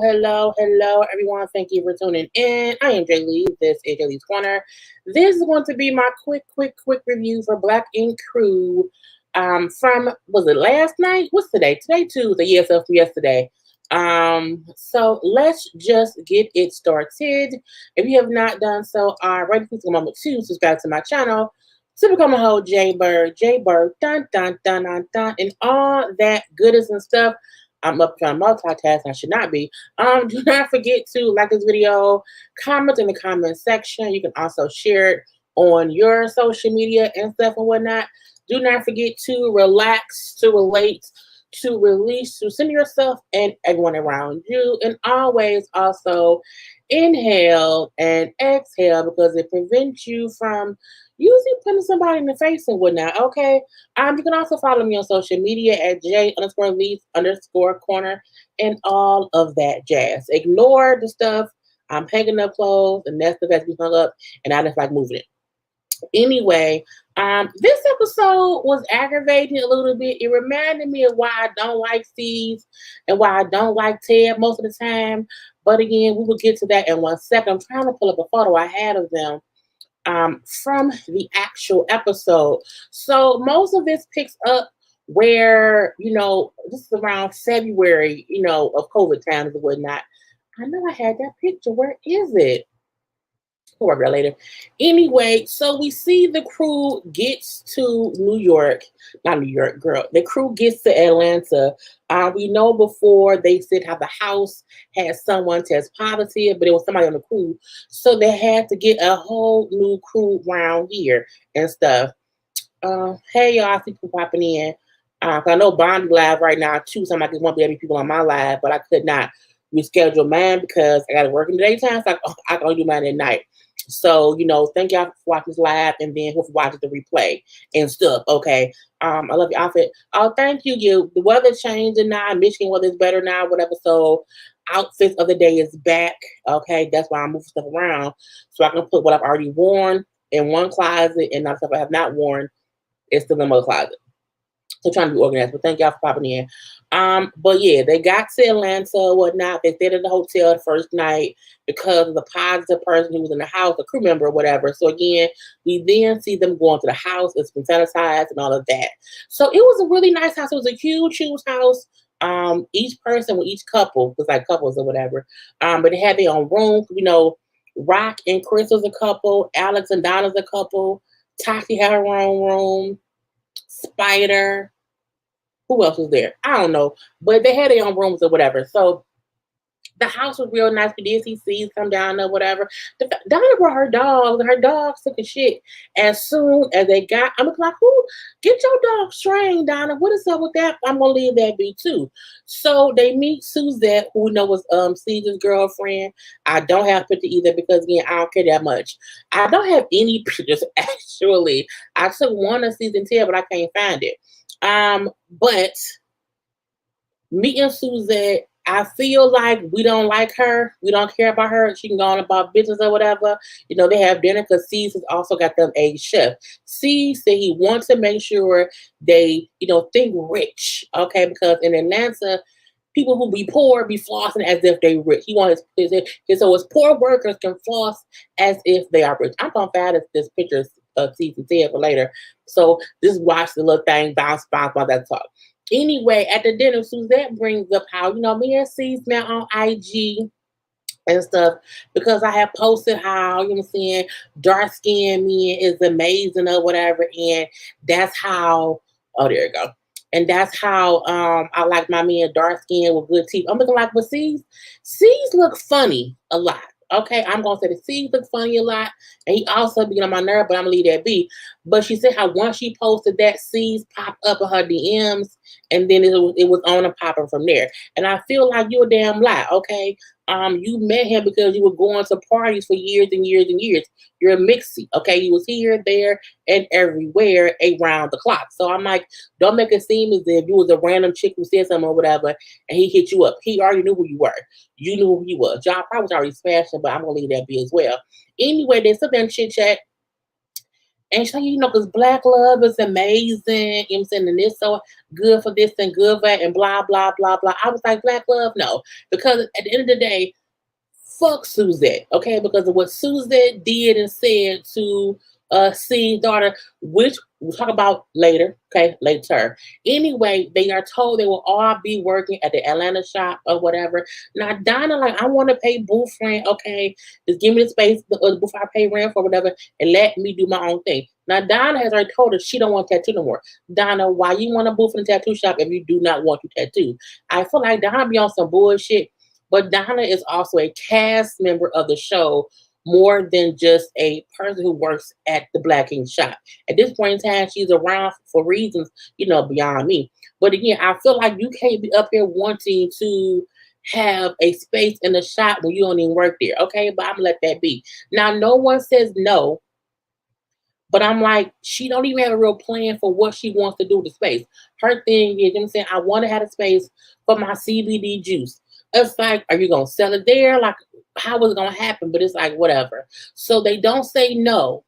hello, everyone. Thank you for tuning in. I am Jaylee. This is JLeesCorner. This is going to be my quick review for Black Ink Crew. From was it last night? What's today? Today Tuesday. Yes, from yesterday. So let's just get it started. If you have not done so already, please take a moment to subscribe to my channel to become a whole JayBird, dun, and all that goodness and stuff. I'm up trying to multitask. I should not be. Do not forget to like this video, comment in the comment section. You can also share it on your social media and stuff and whatnot. Do not forget to relax, to relate, to release, to center yourself and everyone around you. And always also inhale and exhale because it prevents you from usually putting somebody in the face and whatnot, okay? You can also follow me on social media at J_Lees_Corner and all of that jazz. Ignore the stuff. I'm hanging up clothes and that's the best we hung up and I just like moving it. Anyway, this episode was aggravating a little bit. It reminded me of why I don't like Steve's and why I don't like Ted most of the time. But again, we will get to that in 1 second. I'm trying to pull up a photo I had of them from the actual episode. So most of this picks up where, this is around February, of COVID times and whatnot. I know I had that picture. Where is it? We'll work that later. Anyway, so we see the crew gets to New York. Not New York, girl. The crew gets to Atlanta. We know before they said how the house had someone test positive, but it was somebody on the crew. So they had to get a whole new crew around here and stuff. Hey, y'all. I see people popping in. I know Bondi live right now, too. So I'm like, there's won't be any people on my live, but I could not reschedule mine because I got to work in the daytime. So I can only do mine at night. So, thank y'all for watching this live and then whoever watches the replay and stuff. Okay. I love your outfit. Oh, thank you. The weather changing now. Michigan weather is better now, whatever. So outfits of the day is back. Okay. That's why I'm moving stuff around. So I can put what I've already worn in one closet and not stuff I have not worn is still in my closet. So trying to be organized, but thank y'all for popping in. But yeah, they got to Atlanta or whatnot. They stayed at the hotel the first night because of the positive person who was in the house, a crew member or whatever. So again, we then see them going to the house. It's been sanitized and all of that. So it was a really nice house. It was a huge house. Each person with each couple, was like couples or whatever. But they had their own room. Rock and Chris was a couple. Alex and Donna's a couple. Tatti had her own room. Spider, who else was there? I don't know, but they had their own rooms or whatever. So the house was real nice. We did see C's come down or whatever. Donna brought her dogs. Her dogs took a shit. As soon as they got, I'm like, who? Get your dog trained, Donna. What is up with that? I'm gonna leave that be too. So they meet Suzette, who we know was C's girlfriend. I don't have a picture either because again, I don't care that much. I don't have any pictures actually. I took one of season 10, but I can't find it. But meeting Suzette, I feel like we don't like her. We don't care about her. She can go on about business or whatever. They have dinner because C's has also got them a chef. C said he wants to make sure they, think rich. Okay, because in Atlanta, people who be poor be flossing as if they rich. He wants so his poor workers can floss as if they are rich. I'm gonna find this picture of season 10 for later. So just watch the little thing bounce while that talk. Anyway, at the dinner, Suzette brings up how, me and C's met on IG and stuff because I have posted how, dark skinned men is amazing or whatever. And that's how, oh, there you go. And that's how I like my men dark skin with good teeth. I'm looking like with C's. C's look funny a lot. Okay, I'm going to say the C's look funny a lot. And he also be on my nerve, but I'm going to leave that be. But she said how once she posted that, C's popped up in her DMs. And then it was on and popping from there. And I feel like you're a damn lie, okay? You met him because you were going to parties for years and years and years. You're a mixie, okay? You was here, there, and everywhere around the clock. So I'm like, don't make it seem as if you was a random chick who said something or whatever, and he hit you up. He already knew who you were. You knew who he was. Y'all probably was already smashing, but I'm going to leave that be as well. Anyway, they sit there and chit-chat. And she's like, because Black love is amazing. You know what I'm saying? And it's so good for this and good for that and blah, blah, blah, blah. I was like, Black love? No. Because at the end of the day, fuck Suzette, okay? Because of what Suzette did and said to C's daughter, which we'll talk about later, okay? Later. Anyway, they are told they will all be working at the Atlanta shop or whatever. Now, Donna, like, I want to pay booth rent, okay? Just give me the space before I pay rent for whatever and let me do my own thing. Now, Donna has already told her she don't want tattoo no more. Donna, why you want to booth in the tattoo shop if you do not want to tattoo? I feel like Donna be on some bullshit. But Donna is also a cast member of the show more than just a person who works at the Black Ink shop. At this point in time, she's around for reasons, beyond me. But again, I feel like you can't be up here wanting to have a space in the shop when you don't even work there. Okay, but I'm gonna let that be. Now, no one says no, but I'm like, she don't even have a real plan for what she wants to do with the space. Her thing is, I'm saying, I want to have a space for my CBD juice. It's like, are you going to sell it there? Like, how is it going to happen? But it's like, whatever. So they don't say no.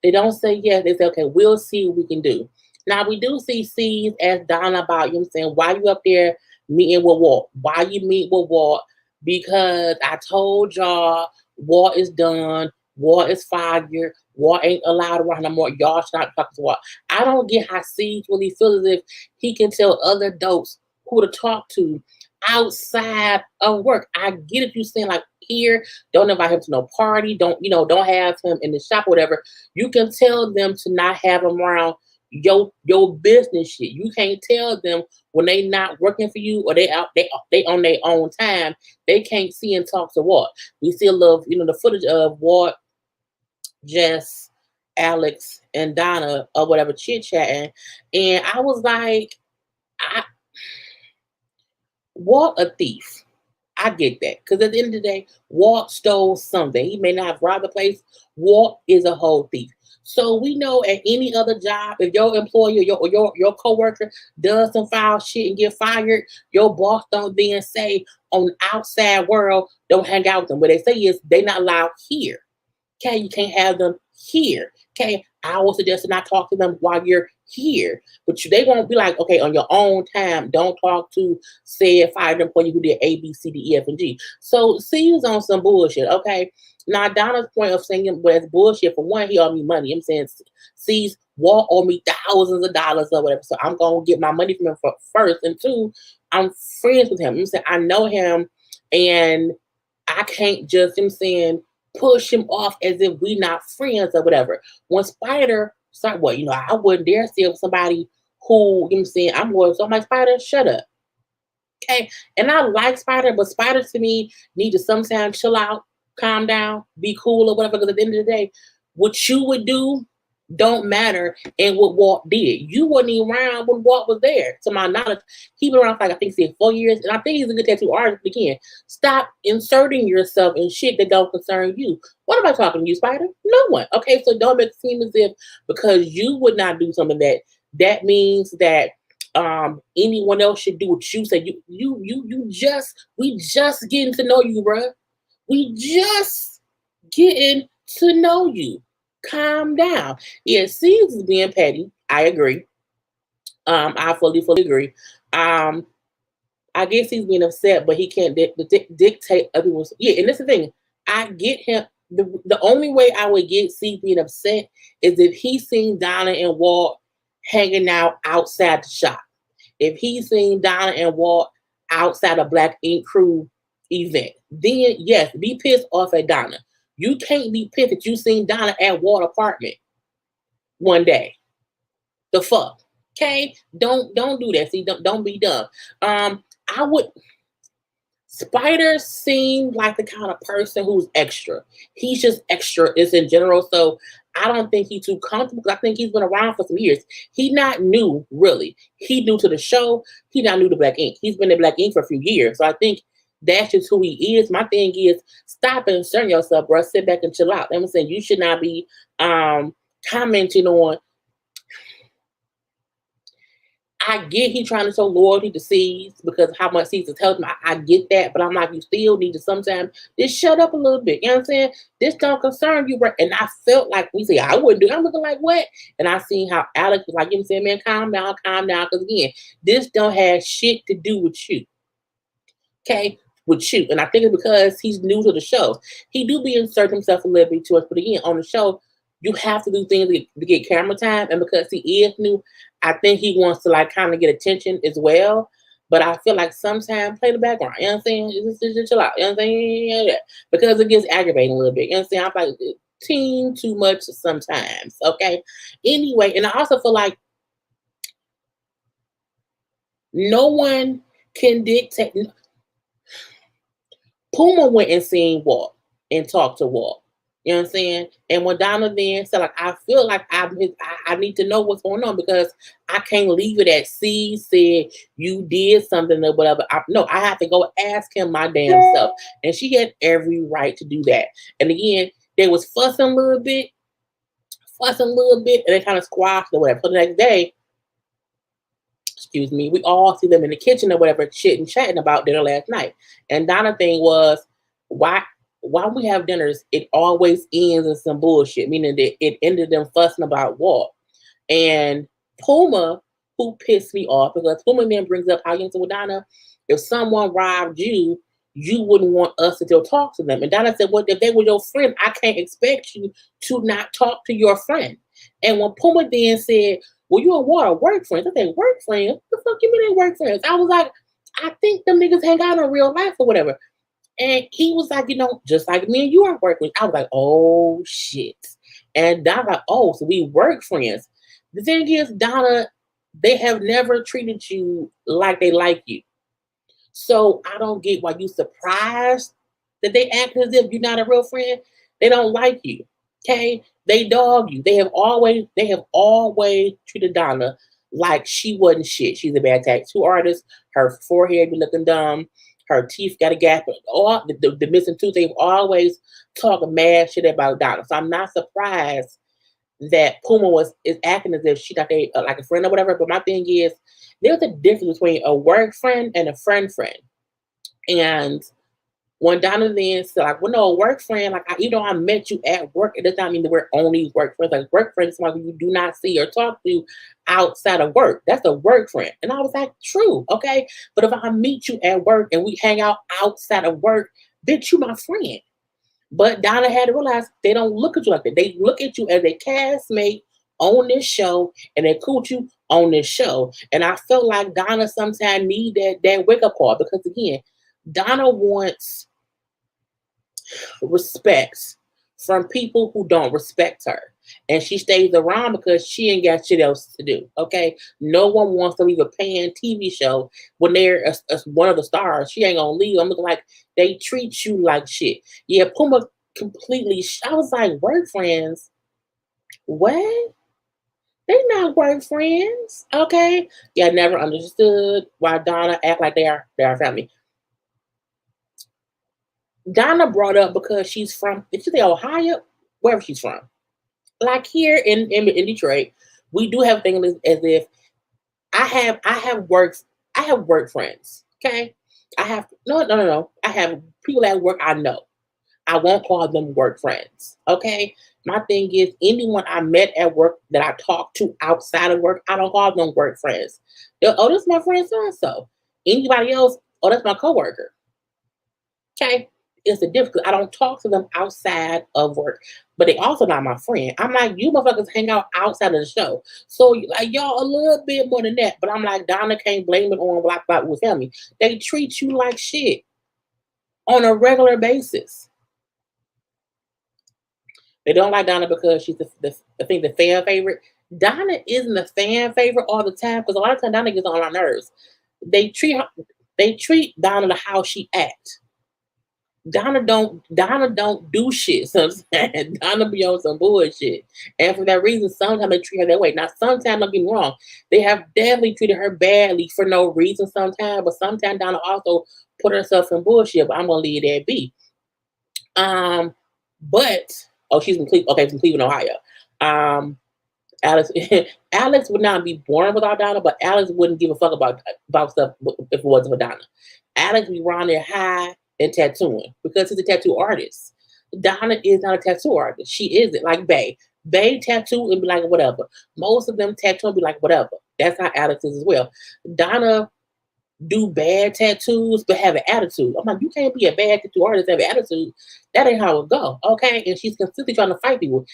They don't say yes. They say, okay, we'll see what we can do. Now, we do see C's ask Donna about, why you up there meeting with Walt? Why you meet with Walt? Because I told y'all Walt is done. Walt is fired. Walt ain't allowed around no more. Y'all should not talk to Walt. I don't get how C's really feels as if he can tell other adults who to talk to outside of work. I get it. You saying like here, don't invite him to no party. Don't have him in the shop or whatever. You can tell them to not have him around your business shit. You can't tell them when they not working for you or they on their own time. They can't see and talk to Walt. We see a little, the footage of Walt, Jess, Alex, and Donna or whatever chit chatting, and I was like, Walt a thief. I get that. Because at the end of the day, Walt stole something. He may not have robbed the place. Walt is a whole thief. So we know at any other job, if your employer or your coworker does some foul shit and get fired, your boss don't then say on the outside world, don't hang out with them. What they say is they not allowed here. Okay, you can't have them here. Okay, I will suggest to not talk to them while you're here. But they won't be like, okay, on your own time, don't talk to said fired employee who did A, B, C, D, E, F, and G. So C was on some bullshit, okay? Now, Donna's point of saying, well, it's bullshit. For one, he owed me money. I'm saying C's Walt owe me thousands of dollars or whatever. So I'm going to get my money from him first. And two, I'm friends with him. I'm saying I know him and I can't just, push him off as if we not friends or whatever. When Spider started, I wouldn't dare see somebody who, I'm going, so I'm like, Spider, shut up. Okay. And I like Spider, but Spider to me need to sometimes chill out, calm down, be cool or whatever. Because at the end of the day, what you would do don't matter and what Walt did. You wasn't even around when Walt was there. To my knowledge, he been around for, like, I think, 4 years. And I think he's a good tattoo artist. Again, stop inserting yourself in shit that don't concern you. What am I talking to you, Spider? No one. Okay, so don't make it seem as if because you would not do something that means that anyone else should do what you say. We just getting to know you, bruh. We just getting to know you. Calm down. Yeah, C's is being petty. I agree. I fully agree. I guess he's being upset, but he can't dictate other people's. Yeah, and that's the thing. I get him. The only way I would get C being upset is if he's seen Donna and Walt hanging out outside the shop. If he's seen Donna and Walt outside a Black Ink Crew event, then yes, be pissed off at Donna. You can't be pissed that you seen Donna at Walt apartment one day. The fuck, okay? Don't do that. See, don't be dumb. I would. Spider seemed like the kind of person who's extra. He's just extra. It's in general. So I don't think he's too comfortable because I think he's been around for some years. He not new, really. He new to the show. He not new to Black Ink. He's been in Black Ink for a few years. So I think that's just who he is. My thing is, stop inserting yourself, bro. Sit back and chill out. I'm saying you should not be commenting on. I get he trying to show loyalty to C's because how much C's is helping. I get that, but I'm like, you still need to sometimes just shut up a little bit. You know what I'm saying? This don't concern you, right? And I felt like we say I wouldn't do it. I'm looking like what? And I seen how Alex was like, you know what I'm saying, man, calm down, calm down. Because again, this don't have shit to do with you. Okay? With you. And I think it's because he's new to the show. He do be insert himself a little bit to us, but again, on the show, you have to do things to get camera time. And because he is new, I think he wants to like kind of get attention as well. But I feel like sometimes play the background. You know what I'm saying? Just chill out. You know what I'm saying? Yeah. Because it gets aggravating a little bit. You know what I'm saying? I'm like, teen too much sometimes. Okay. Anyway, and I also feel like no one can dictate. Puma went and seen Walt and talked to Walt. You know what I'm saying? And when Donna then said, like, I feel like I need to know what's going on because I can't leave it at C said you did something or whatever. I have to go ask him my damn self. And she had every right to do that. And again, they was fussing a little bit, and they kind of squashed or whatever. So the next day, excuse me, we all see them in the kitchen or whatever, chatting about dinner last night. And Donna thing was, why we have dinners, it always ends in some bullshit, meaning that it ended them fussing about Walt. And Puma, who pissed me off, because Puma then brings up how you said with Donna, if someone robbed you, you wouldn't want us to still talk to them. And Donna said, well, if they were your friend, I can't expect you to not talk to your friend. And when Puma then said, well, you and Walt are work friends. I said, work friends? What the fuck you mean they work friends? I was like, I think them niggas hang out in real life or whatever. And he was like, just like me and you are working. I was like, oh shit. And Donna like, oh, so we work friends. The thing is, Donna, they have never treated you like they like you. So I don't get why you surprised that they act as if you're not a real friend. They don't like you. Okay? They dog you. They have always treated Donna like she wasn't shit. She's a bad tattoo artist. Her forehead be looking dumb. Her teeth got a gap. All the missing tooth. They've always talked mad shit about Donna. So I'm not surprised that Puma is acting as if she thought they like a friend or whatever. But my thing is, there's a difference between a work friend and a friend. And when Donna then said, like, well, no, a work friend, like, I met you at work, it does not mean that we're only work friends. Like, work friends is somebody you do not see or talk to outside of work. That's a work friend. And I was like, true, okay? But if I meet you at work and we hang out outside of work, bitch, you my friend. But Donna had to realize they don't look at you like that. They look at you as a castmate on this show, and they cool you on this show. And I felt like Donna sometimes need that wake-up call because, again, Donna wants respect from people who don't respect her. And she stays around because she ain't got shit else to do, okay? No one wants to leave a paying TV show when they're one of the stars. She ain't gonna leave. I'm looking like they treat you like shit. Yeah, Puma completely, I was like, work friends? What? They not work friends, okay? Yeah, I never understood why Donna act like they are family. Donna brought up because she's from, did you say Ohio? Wherever she's from. Like here in Detroit, we do have things as if I have work friends. Okay. I have no. I have people at work I know. I won't call them work friends. Okay. My thing is anyone I met at work that I talk to outside of work, I don't call them work friends. Oh, this is my friend so-and-so. Anybody else, oh, that's my coworker. Okay. It's a difficult. I don't talk to them outside of work, but they also not my friend. I'm like, you motherfuckers hang out outside of the show. So like y'all a little bit more than that. But I'm like, Donna can't blame it on Black with family. They treat you like shit on a regular basis. They don't like Donna because she's the fan favorite. Donna isn't the fan favorite all the time because a lot of times Donna gets on our nerves. They treat Donna the how she acts. Donna don't do shit. So Donna be on some bullshit. And for that reason, sometimes they treat her that way. Now, sometimes, don't get me wrong, they have definitely treated her badly for no reason sometimes, but sometimes Donna also put herself in bullshit, but I'm gonna leave that be. But she's from Cleveland, Ohio. Alex Alex would not be born without Donna, but Alex wouldn't give a fuck about stuff if it wasn't for Donna. Alex be around there high and tattooing because he's a tattoo artist. Donna is not a tattoo artist. She isn't like Bay. Bay tattoo and be like whatever. Most of them tattoo and be like whatever. That's how Alex is as well. Donna do bad tattoos but have an attitude. I'm like, you can't be a bad tattoo artist and have an attitude. That ain't how it go. Okay. And she's consistently trying to fight people.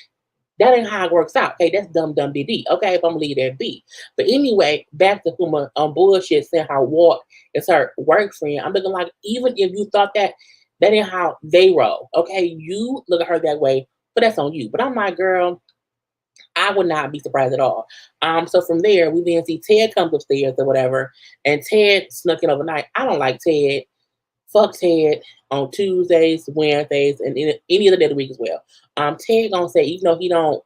That ain't how it works out. Okay, that's dumb, dumb, DD. Okay, if I'm gonna leave that be. But anyway, back to Puma on bullshit saying how Walt is her work friend. I'm looking like, even if you thought that, that ain't how they roll. Okay, you look at her that way, but that's on you. But I'm like, girl, I would not be surprised at all. So from there, we then see Ted comes upstairs or whatever, and Ted snuck in overnight. I don't like Ted. Fuck Ted on Tuesdays, Wednesdays, and any other day of the week as well. Ted gonna say, even though he don't,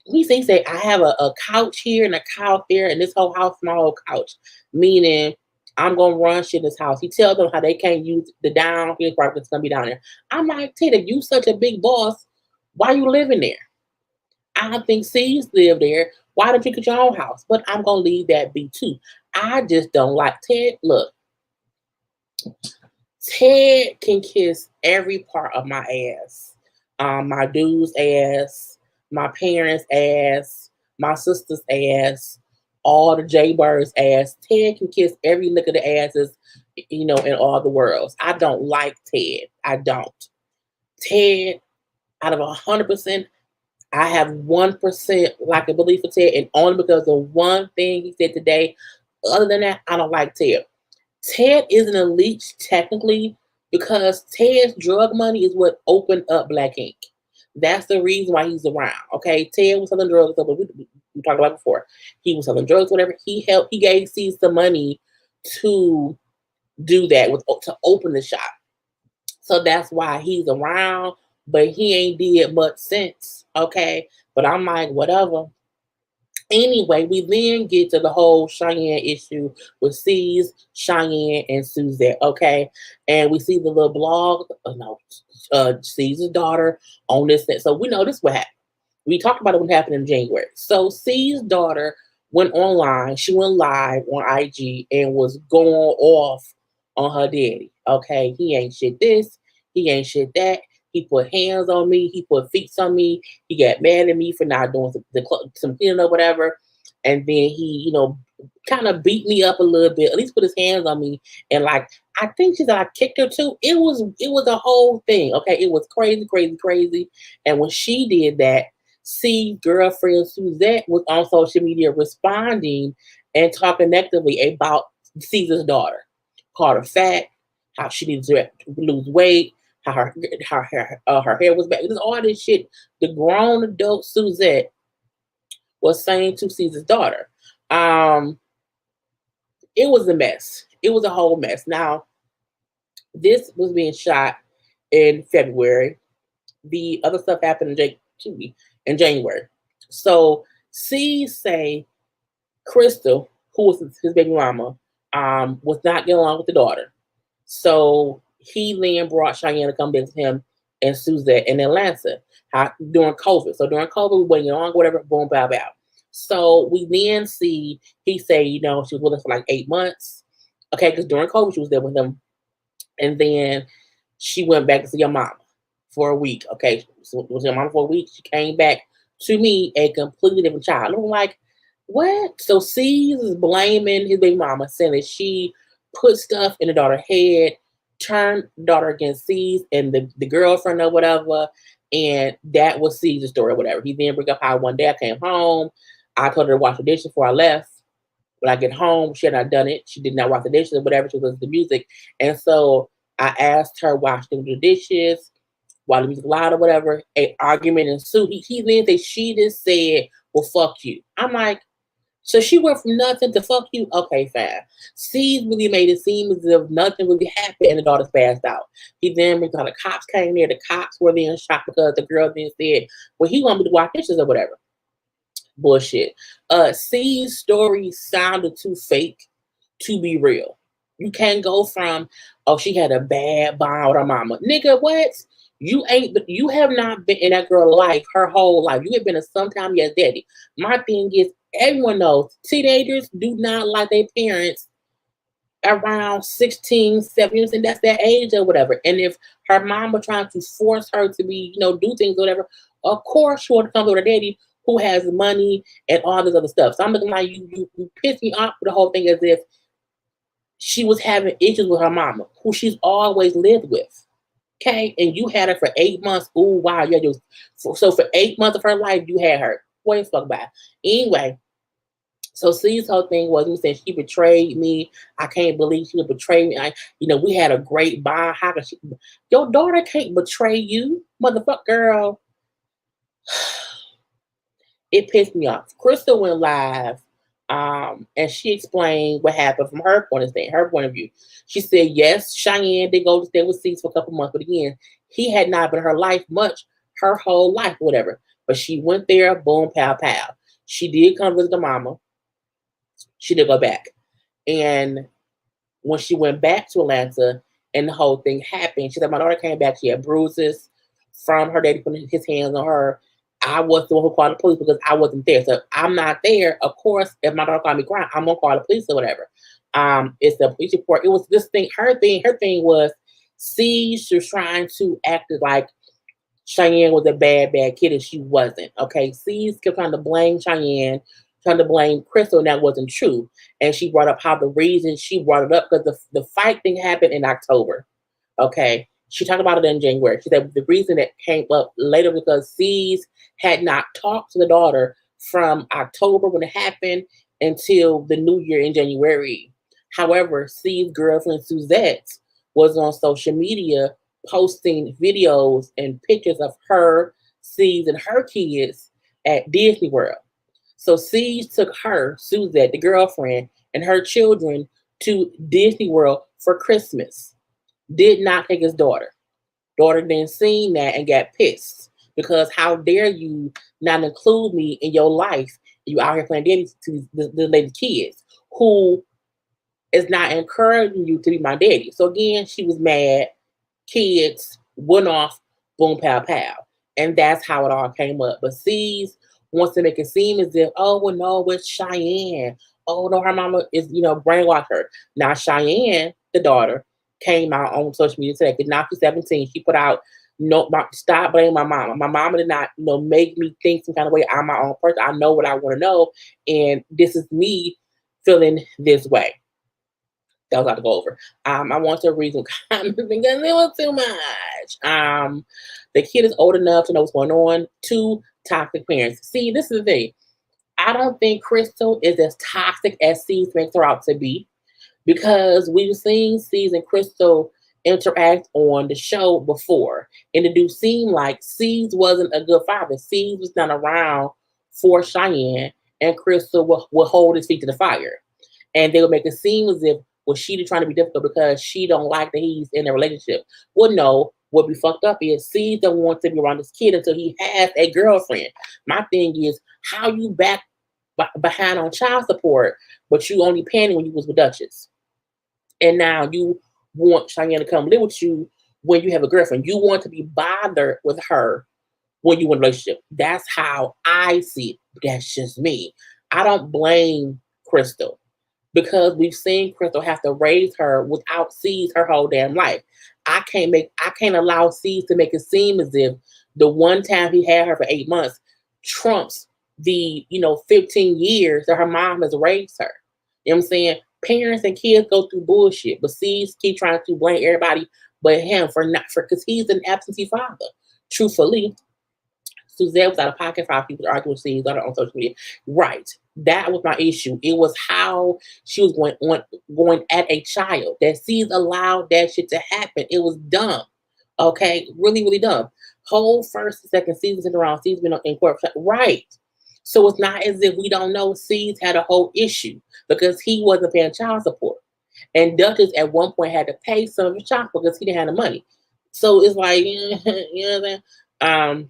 he say, I have a couch here and a couch there, and this whole house is my whole couch. Meaning, I'm gonna run shit in this house. He tells them how they can't use the down, his apartment's gonna be down there. I'm like, Ted, if you such a big boss, why you living there? I don't think C's live there. Why don't you get your own house? But I'm gonna leave that be too. I just don't like Ted. Look, Ted can kiss every part of my ass. My dude's ass, my parents' ass, my sister's ass, all the JayBirds' ass. Ted can kiss every lick of the asses, in all the worlds. I don't like Ted. I don't. Ted, out of 100%, I have 1% like a belief for Ted, and only because of one thing he said today. Other than that, I don't like Ted. Ted isn't a leech technically because Ted's drug money is what opened up Black Ink. That's the reason why he's around. Okay, Ted was selling drugs, but we talked about before. He was selling drugs, whatever. He gave C some money to do that to open the shop. So that's why he's around, but he ain't did much since. Okay, but I'm like, whatever. Anyway, we then get to the whole Cheyenne issue with C's, Cheyenne, and Suzette, okay? And we see the little blog, C's daughter on this. So we know this what happened. We talked about it when it happened in January. So C's daughter went online. She went live on IG and was going off on her daddy, okay? He ain't shit this. He ain't shit that. He put hands on me. He put feet on me. He got mad at me for not doing some cleaning or whatever. And then he, kind of beat me up a little bit, at least put his hands on me. And like, I think she said I kicked her too. It was a whole thing. Okay. It was crazy, crazy, crazy. And when she did that, C girlfriend Suzette was on social media responding and talking negatively about Caesar's daughter. Called her fat, how she needs to lose weight, how her hair was back. It was all this shit. The grown adult Suzette was saying to Caesar's daughter. It was a mess. It was a whole mess. Now, this was being shot in February. The other stuff happened in January. So C say Crystal, who was his baby mama, was not getting along with the daughter. So he then brought Cheyenne to come visit him and Suzette in Atlanta during COVID. So during COVID, we waiting on whatever, boom, bow, bow. So we then see he say, she was with us for like 8 months. Okay, because during COVID, she was there with him. And then she went back to see her mama for a week. Okay, so was her mama for a week. She came back to me, a completely different child. I'm like, what? So C is blaming his baby mama, saying that she put stuff in the daughter's head, turned the daughter against C's and the girlfriend or whatever. And that was C's story or whatever. He then bring up how one day I came home. I told her to wash the dishes before I left. When I get home, she had not done it. She did not wash the dishes or whatever. She was listening to music. And so I asked her why she didn't do the dishes, while the music loud or whatever. An argument ensued. He then said she just said, well, fuck you. I'm like, so she went from nothing to fuck you? Okay, fine. C's really made it seem as if nothing really happened and the daughter's passed out. He then brings out the cops came there. The cops were then shocked because the girl then said, well, he wanted me to wash dishes or whatever. Bullshit. C's story sounded too fake to be real. You can't go from, oh, she had a bad bond with her mama. Nigga, what? You have not been in that girl's life her whole life. You have been a sometime yes daddy. My thing is, everyone knows teenagers do not like their parents around 16, 17, and that's their age or whatever. And if her mom was trying to force her to be, do things or whatever, of course she would come with her daddy who has money and all this other stuff. So I'm looking like you pissed me off with the whole thing as if she was having issues with her mama, who she's always lived with. Okay, and you had her for 8 months. Ooh, wow, yeah. So for 8 months of her life, you had her. Boy, fuck bye. Anyway, so C's whole thing was, he said she betrayed me. I can't believe she would betray me. We had a great bond. How could your daughter can't betray you, motherfucker, girl? It pissed me off. Crystal went live, and she explained what happened from her point of view. She said, yes, Cheyenne did go to stay with C's for a couple months, but again, he had not been in her life much, her whole life, whatever. But she went there, boom, pow, pow. She did come visit the mama. She did go back. And when she went back to Atlanta and the whole thing happened, she said, my daughter came back. She had bruises from her daddy putting his hands on her. I was the one who called the police because I wasn't there. So I'm not there. Of course, if my daughter called me crying, I'm going to call the police or whatever. It's the police report. It was this thing. Her thing was, she was trying to act like Cheyenne was a bad kid, and she wasn't. Okay, C's kept trying to blame Cheyenne, trying to blame Crystal, and that wasn't true. And she brought up how the reason she brought it up because the fight thing happened in October. Okay, she talked about it in January. She said the reason it came up later because C's had not talked to the daughter from October when it happened until the new year in January. However, C's girlfriend Suzette was on social media posting videos and pictures of her, C's, and her kids at Disney World. So C's took her, Suzette, the girlfriend, and her children to Disney World for Christmas. Did not take his daughter. Daughter then seen that and got pissed because how dare you not include me in your life? You out here playing daddy to the lady kids who is not encouraging you to be my daddy. So again, she was mad. Kids went off, boom, pow, pow. And that's how it all came up. But C's wants to make it seem as if, oh, well, no, it's Cheyenne. Oh, no, her mama is, brainwash her. Now, Cheyenne, the daughter, came out on social media today. Because now she's 17. She put out, stop blaming my mama. My mama did not, make me think some kind of way. I'm my own person. I know what I want to know. And this is me feeling this way. That was about to go over. I want to read some comments because it was too much. The kid is old enough to know what's going on. 2 toxic parents. See, this is the thing. I don't think Crystal is as toxic as C's makes her out to be because we've seen C's and Crystal interact on the show before. And it do seem like C's wasn't a good father. C's was not around for Cheyenne, and Crystal will hold his feet to the fire. And they would make it seem as if, well, she trying to be difficult because she don't like that he's in a relationship. Well, no, what be fucked up is C don't want to be around this kid until he has a girlfriend. My thing is, how you back behind on child support, but you only paying when you was with Duchess. And now you want Cheyenne to come live with you when you have a girlfriend. You want to be bothered with her when you in a relationship. That's how I see it. That's just me. I don't blame Crystal, because we've seen Crystal have to raise her without C's her whole damn life. I can't allow C's to make it seem as if the one time he had her for 8 months trumps the 15 years that her mom has raised her. You know what I'm saying? Parents and kids go through bullshit, but C's keep trying to blame everybody but him because he's an absentee father. Truthfully, Suzette was out of pocket for people to argue with C's on social media. Right. That was my issue. It was how she was going at a child. That C's allowed that shit to happen. It was dumb. Okay? Really, really dumb. Whole first and second seasons around, C's been in court. Right. So it's not as if we don't know C's had a whole issue because he wasn't paying child support. And Duchess at one point had to pay some of his child support because he didn't have the money. So it's like, you know what I'm saying?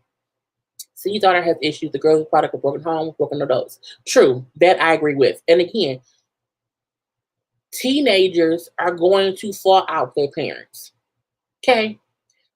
C's daughter has issues. The girl's product of broken homes, broken adults. True, that I agree with. And again, teenagers are going to fall out with their parents. Okay?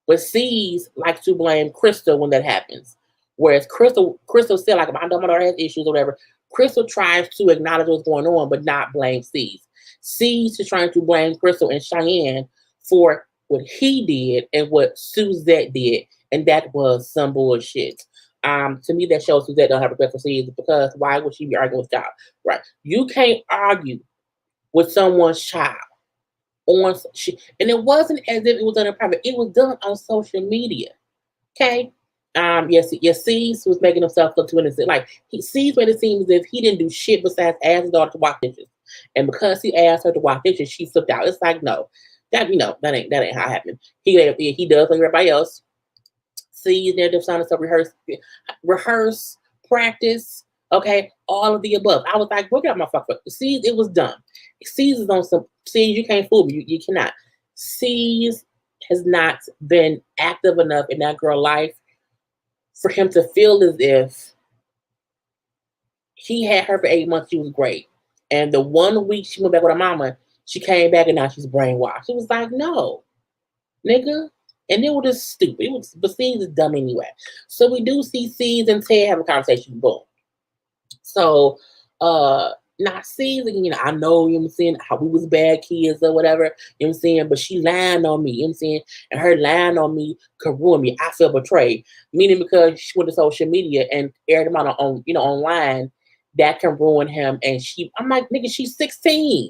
But C's likes to blame Crystal when that happens. Whereas Crystal said, like, if I know my daughter has issues or whatever, Crystal tries to acknowledge what's going on, but not blame C's. C's is trying to blame Crystal and Cheyenne for what he did and what Suzette did, and that was some bullshit. To me, that shows Suzette don't have respect for C's, because why would she be arguing with child? Right? You can't argue with someone's child and it wasn't as if it was done in private. It was done on social media. Okay. Yes, C's was making himself look too innocent. Like, C's made it seem as if he didn't do shit besides ask his daughter to wash dishes. And because he asked her to wash dishes, she flipped out. It's like, no, that ain't how it happened. He does like everybody else. C's there to sign stuff, rehearse, practice. Okay, all of the above. I was like, look at my fuck. C's, it was done. C's is on some. C's, you can't fool me. You cannot. C's has not been active enough in that girl's life for him to feel as if he had her for 8 months. She was great, and the 1 week she went back with her mama, she came back and now she's brainwashed. He was like, no, nigga. And it was just stupid. But C's is dumb anyway. So we do see C's and Ted have a conversation. Boom. So not C's again, I know, you know what I'm saying, how we was bad kids or whatever, you know what I'm saying, but she lying on me, you know what I'm saying, and her lying on me could ruin me. I feel betrayed. Meaning because she went to social media and aired him out on online, that can ruin him. And I'm like, nigga, she's 16.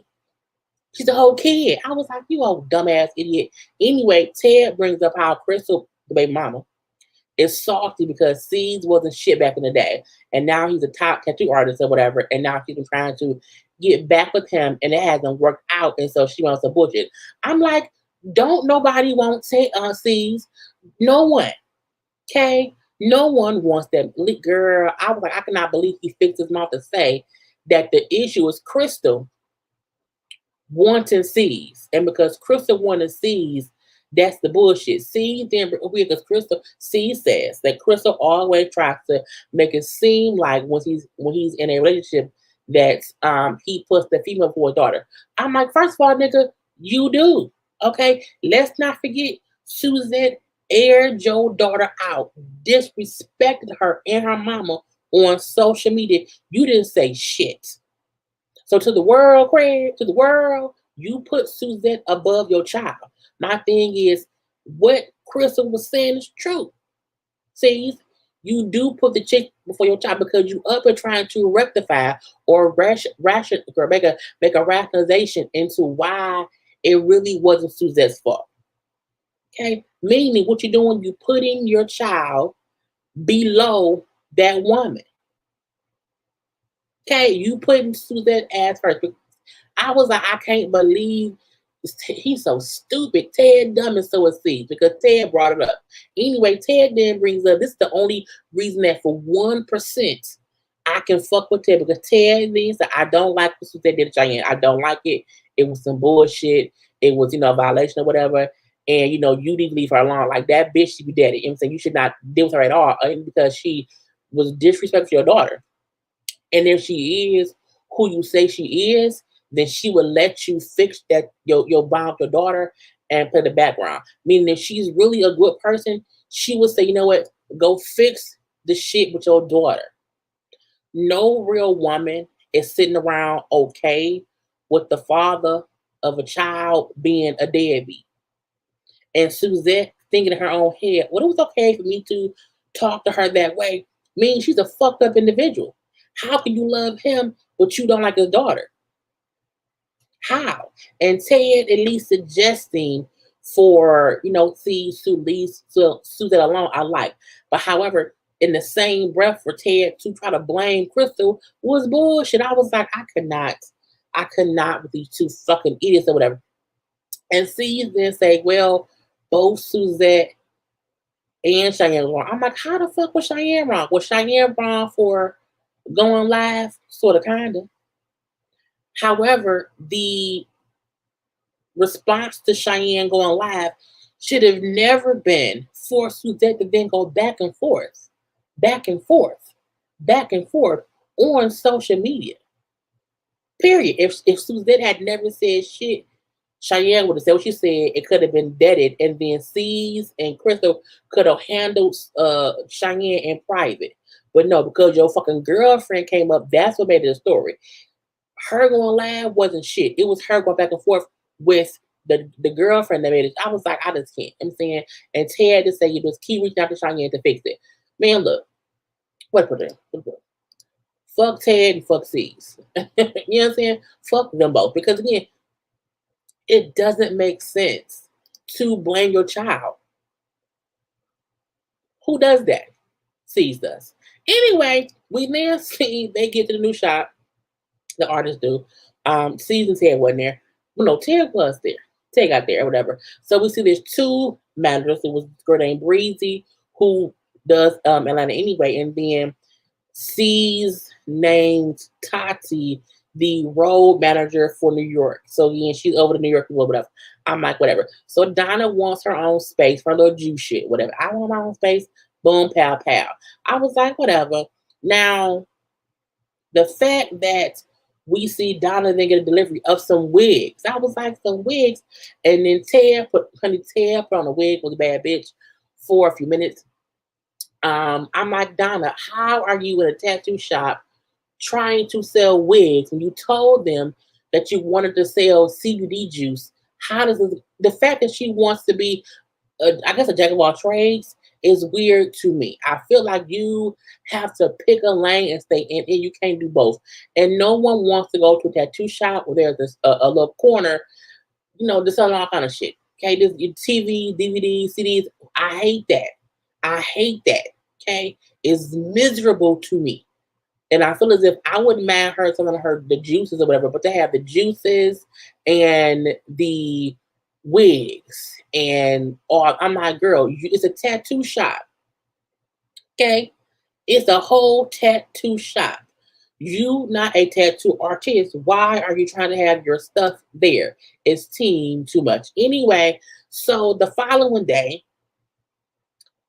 She's a whole kid. I was like, you old dumbass idiot. Anyway, Ted brings up how Crystal, the baby mama, is salty because C's wasn't shit back in the day. And now he's a top tattoo artist or whatever. And now she's been trying to get back with him and it hasn't worked out. And so she wants to bullshit. I'm like, don't nobody want C's. No one. Okay? No one wants that. Girl, I was like, I cannot believe he fixed his mouth to say that the issue is Crystal wanting C's. And because Crystal wanted C's, that's the bullshit. C then because C says that Crystal always tries to make it seem like when he's in a relationship that he puts the female for a daughter. I'm like, first of all, nigga, you do. Okay? Let's not forget Suzette aired your daughter out, disrespected her and her mama on social media. You didn't say shit. So to the world, Craig, to the world, you put Suzette above your child. My thing is, what Crystal was saying is true. See, you do put the chick before your child because you up and trying to rectify or make a rationalization into why it really wasn't Suzette's fault. Okay? Meaning what you're doing, you putting your child below that woman. Okay, you putting Suzette ass first. I was like, I can't believe he's so stupid. Ted dumb and so is Steve because Ted brought it up. Anyway, Ted then brings up, this is the only reason that for 1% I can fuck with Ted, because Ted means that I don't like what Suzette did to Cheyenne. I don't like it. It was some bullshit. It was, a violation or whatever. And, you need to leave her alone. Like, that bitch should be dead. You know what I'm saying? You should not deal with her at all because she was disrespectful to your daughter. And if she is who you say she is, then she will let you fix that your bond with your daughter and play the background. Meaning if she's really a good person, she would say, you know what, go fix the shit with your daughter. No real woman is sitting around okay with the father of a child being a deadbeat. And Suzette thinking in her own head, well, it was okay for me to talk to her that way. Meaning she's a fucked up individual. How can you love him but you don't like his daughter? How? And Ted at least suggesting for, Suzette alone, I like. But however, in the same breath for Ted to try to blame Crystal was bullshit. I was like, I could not with these two fucking idiots or whatever. And C then say, well, both Suzette and Cheyenne were wrong. I'm like, how the fuck was Cheyenne wrong? Was Cheyenne wrong for going live? Sort of, kind of. However, the response to Cheyenne going live should have never been for Suzette to then go back and forth on social media. Period. If Suzette had never said shit Cheyenne would have said what she said. It could have been deaded, and then C's and Crystal could have handled Cheyenne in private. But no, because your fucking girlfriend came up, that's what made it a story. Her going live wasn't shit. It was her going back and forth with the girlfriend that made it. I was like, I just can't. I'm saying, and Ted to say you just keep reaching out to Cheyenne to fix it. Man, look, what put it? Fuck Ted and fuck C's. You know what I'm saying? Fuck them both. Because again, it doesn't make sense to blame your child. Who does that? C's does. Anyway, we then see they get to the new shop. The artists do. C's and Ted wasn't there. Well, no, Ted was there. Ted got there or whatever. So we see there's two managers. It was a girl named Breezy who does Atlanta anyway, and then C's named Tatti the road manager for New York. So yeah, she's over to New York or whatever. I'm like, whatever. So Donna wants her own space for her little juice shit, whatever. I want my own space. Boom, pow, pow. I was like, whatever. Now, the fact that we see Donna then get a delivery of some wigs. I was like, some wigs. And then Ted put on a wig, was a bad bitch for a few minutes. I'm like, Donna, how are you in a tattoo shop trying to sell wigs when you told them that you wanted to sell CBD juice? How does the fact that she wants to be, I guess, a jack of all trades is weird to me. I feel like you have to pick a lane and stay in, and you can't do both. And no one wants to go to a tattoo shop where there's this, a little corner, to sell all kind of shit. Okay, this TV, DVDs, CDs. I hate that. I hate that. Okay, it's miserable to me. And I feel as if I wouldn't mind her some of the juices or whatever, but to have the juices and the wigs and all, I'm like, girl, it's a tattoo shop. Okay, it's a whole tattoo shop. You not a tattoo artist. Why are you trying to have your stuff there? It's team too much. Anyway, so the following day,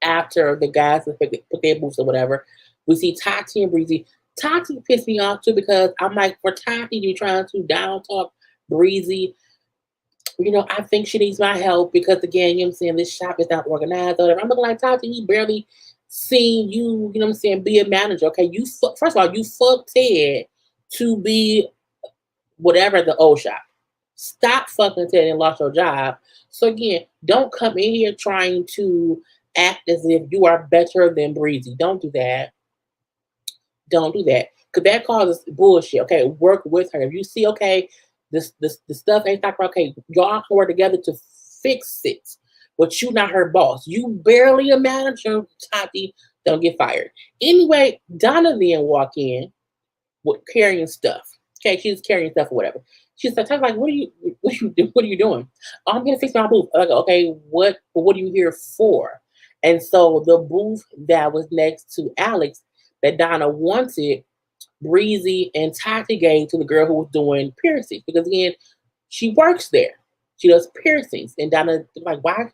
after the guys put their booths or whatever, we see Tati and Breezy. Tati pissed me off too because I'm like, for Tati, you trying to down talk Breezy. I think she needs my help because again, you know what I'm saying, this shop is not organized or whatever. I'm looking like Tati, he barely seen you, you know what I'm saying, be a manager. Okay, first of all, you fucked Ted to be whatever the old shop. Stop fucking Ted and lost your job. So again, don't come in here trying to act as if you are better than Breezy. Don't do that. Don't do that. Because that causes bullshit. Okay, work with her. If you see, okay, this the stuff ain't talking about, okay, y'all can work together to fix it. But you not her boss. You barely a manager, Tati. Don't get fired. Anyway, Donna then walk in with carrying stuff. Okay, she's carrying stuff or whatever. She's like, what are you doing? Oh, I'm gonna fix my booth. I go, okay, what are you here for? And so the booth that was next to Alex that Donna wanted, Breezy and Tati gave to the girl who was doing piercings because again, she works there. She does piercings, and Donna like, why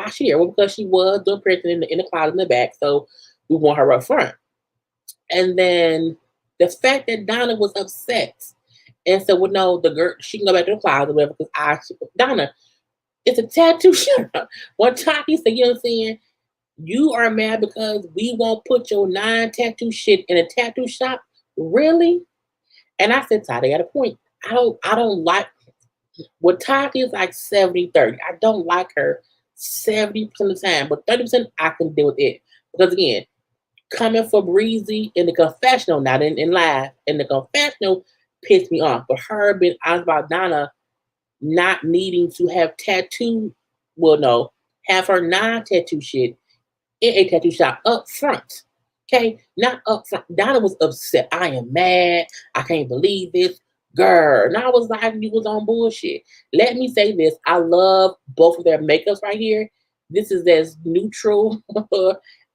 is she here? Well, because she was doing piercing in the closet in the back, so we want her up front. And then the fact that Donna was upset and said, well, no, the girl, she can go back to the closet or whatever because Donna, it's a tattoo shop. One Tati said, you know what I'm saying? You are mad because we won't put your non-tattoo shit in a tattoo shop? Really? And I said, Tati got a point. I don't like what Tati is like 70-30. I don't like her 70% of the time, but 30% I can deal with it. Because again, coming for Breezy in the confessional, not in live, in the confessional pissed me off. But her being honest about Donna not needing to have have her non-tattoo shit in a tattoo shop up front. Okay, not up front. Donna was upset. I am mad. I can't believe this. Girl. And I was like, you was on bullshit. Let me say this. I love both of their makeups right here. This is as neutral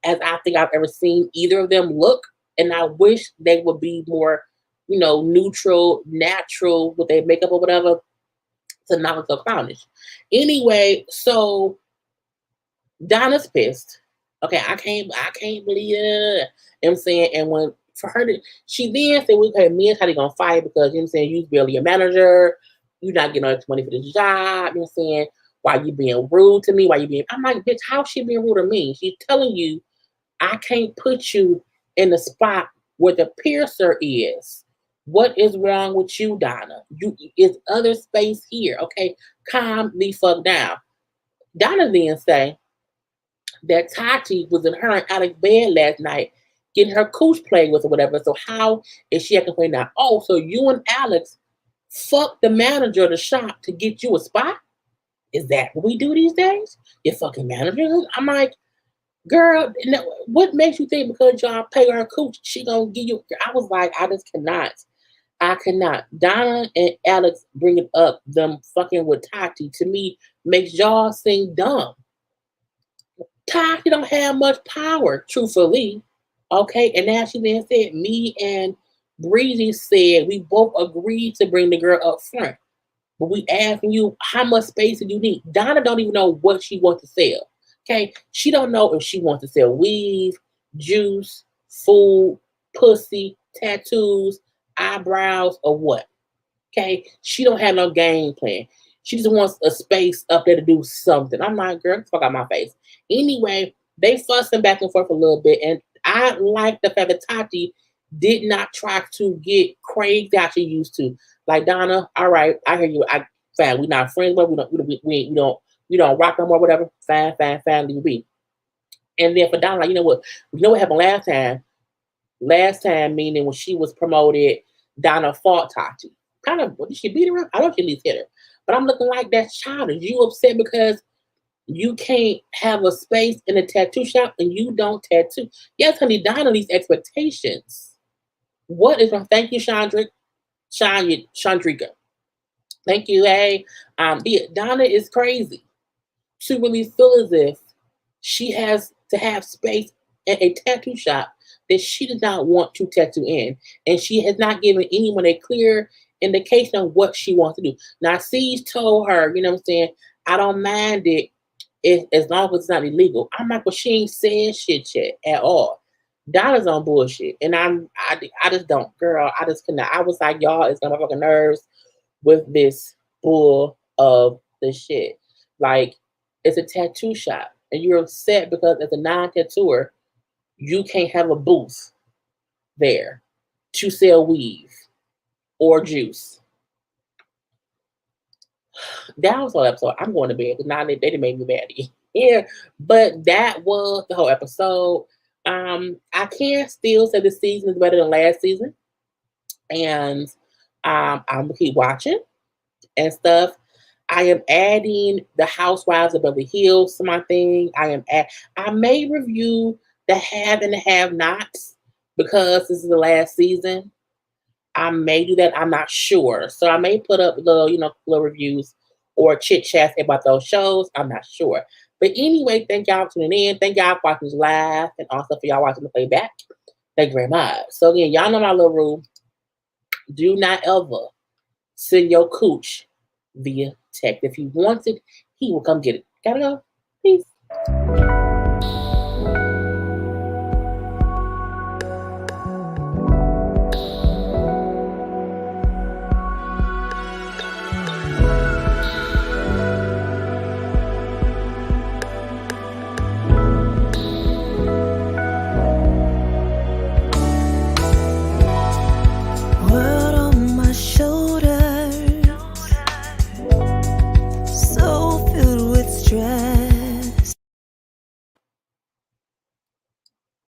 as I think I've ever seen either of them look. And I wish they would be more, neutral, natural with their makeup or whatever to not look so clownish. Anyway, so Donna's pissed. Okay, I can't believe it. You know what I'm saying? And when for her to, she then said, okay, me and Tati gonna fight because you know what I'm saying, you barely a manager, You're not getting enough money for this job. You know what I'm saying? Why you being rude to me? Why you being? I'm like, bitch, how she being rude to me? She's telling you I can't put you in the spot where the piercer is. What is wrong with you, Donna? You is other space here. Okay, calm the fuck down. Donna then say that Tati was in her and Alex bed last night getting her cooch played with or whatever. So how is she acting right now? Oh, so you and Alex fuck the manager of the shop to get you a spot? Is that what we do these days? Your fucking manager? I'm like, girl, what makes you think because y'all pay her cooch, she gonna give you? I was like, I just cannot. I cannot. Donna and Alex bringing up them fucking with Tati to me makes y'all seem dumb. Tati don't have much power, truthfully. Okay, and now she then said, me and Breezy said we both agreed to bring the girl up front. But we asking you how much space do you need? Donna don't even know what she wants to sell. Okay, she don't know if she wants to sell weave, juice, food, pussy, tattoos, eyebrows, or what. Okay, she don't have no game plan. She just wants a space up there to do something. I'm like, girl, fuck out my face. Anyway, they fussing back and forth a little bit, and I like the fact that Tati did not try to get crazy how she used to. Like, Donna, all right, I hear you. Fine, we're not friends, but we don't rock no more, whatever. Fine, leave be. And then for Donna, like, you know what happened last time? Last time, meaning when she was promoted, Donna fought Tati. Kind of, did she beat her up? I don't know if she at least hit her. But I'm looking like that's childish. You upset because you can't have a space in a tattoo shop and you don't tattoo. Yes, honey, Donna needs expectations. What is wrong? Thank you, Chandrika. Thank you. Hey, Donna is crazy. She really feels as if she has to have space at a tattoo shop that she does not want to tattoo in. And she has not given anyone a clear indication of what she wants to do. Now, C's told her, you know what I'm saying, I don't mind it as long as it's not illegal. I'm like, well, she ain't saying shit yet at all. Donna's on bullshit. And I just don't, girl, I just cannot. I was like, y'all, it's on my fucking nerves with this bull of the shit. Like, it's a tattoo shop. And you're upset because as a non-tattooer, you can't have a booth there to sell weave or juice. That was the whole episode. I'm going to bed because now they didn't make me mad. Yeah, but that was the whole episode. I can still say this season is better than last season, and I'm gonna keep watching and stuff. I am adding the Housewives of Beverly Hills to my thing. I may review the have and the have nots because this is the last season. I may do that. I'm not sure. So I may put up little reviews or chit chats about those shows. I'm not sure. But anyway, thank y'all for tuning in. Thank y'all for watching this live and also for y'all watching the playback. Thank you very much. So again, y'all know my little rule. Do not ever send your cooch via text. If he wants it, he will come get it. Gotta go. Peace.